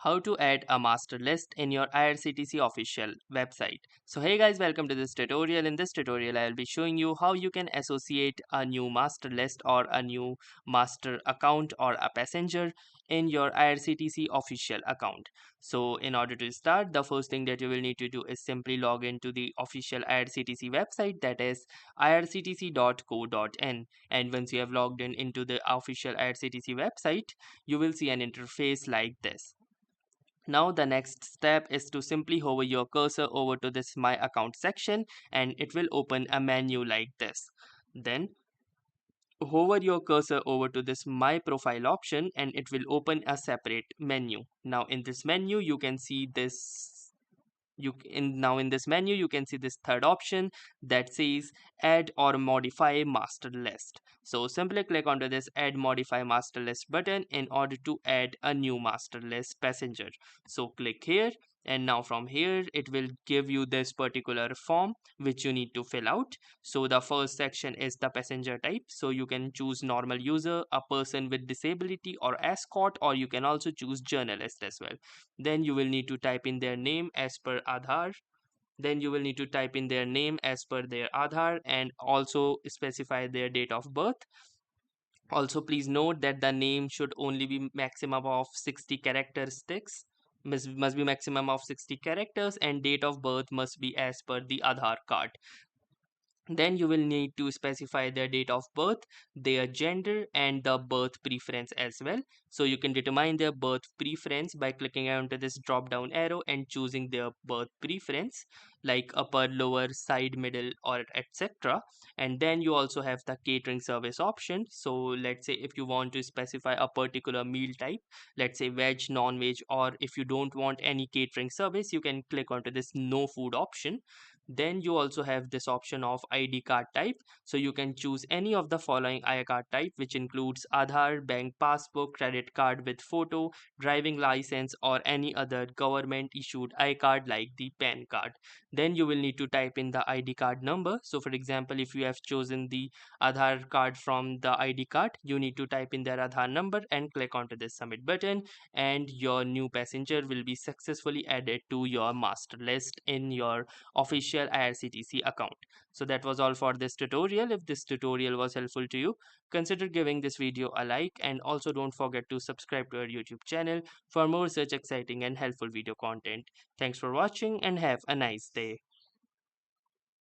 How to add a master list in your IRCTC official website. So hey guys, welcome to this tutorial. In this tutorial I will be showing you how you can associate a new master list or a new master account or a passenger in your IRCTC official account. So in order to start, the first thing that you will need to do is simply log into the official IRCTC website, that is irctc.co.in. And once you have logged in into the official IRCTC website, you will see an interface like this. Now the next step is to simply hover your cursor over to this My Account section and it will open a menu like this. Then hover your cursor over to this My Profile option and it will open a separate menu. Now in this menu you can see this in this menu you can see this third option that says add or modify master list. So simply click onto this add modify master list button in order to add a new master list passenger. So click here, and now from here it will give you this particular form which you need to fill out. So the first section is the passenger type, so you can choose normal user, a person with disability, or escort, or you can also choose journalist as well. Then you will need to type in their name as per Aadhaar. Then you will need to type in their name as per their Aadhaar and also specify their date of birth. Also, please note that the name should only be maximum of 60 characteristics. Must be maximum of 60 characters, and date of birth must be as per the Aadhaar card. Then you will need to specify their date of birth, their gender, and the birth preference as well. So you can determine their birth preference by clicking onto this drop down arrow and choosing their birth preference like upper, lower, side, middle, or etc. And then you also have the catering service option. So let's say if you want to specify a particular meal type, let's say veg, non-veg, or if you don't want any catering service, you can click onto this no food option. Then you also have this option of ID card type. So you can choose any of the following ID card type, which includes Aadhaar, bank passbook, credit card with photo, driving license, or any other government issued ID card like the PAN card. Then you will need to type in the ID card number. So for example, if you have chosen the Aadhaar card from the ID card, you need to type in their Aadhaar number and click onto this submit button, and your new passenger will be successfully added to your master list in your official IRCTC account. So that was all for this tutorial. If this tutorial was helpful to you, consider giving this video a like, and also don't forget to subscribe to our YouTube channel for more such exciting and helpful video content. Thanks for watching and have a nice day.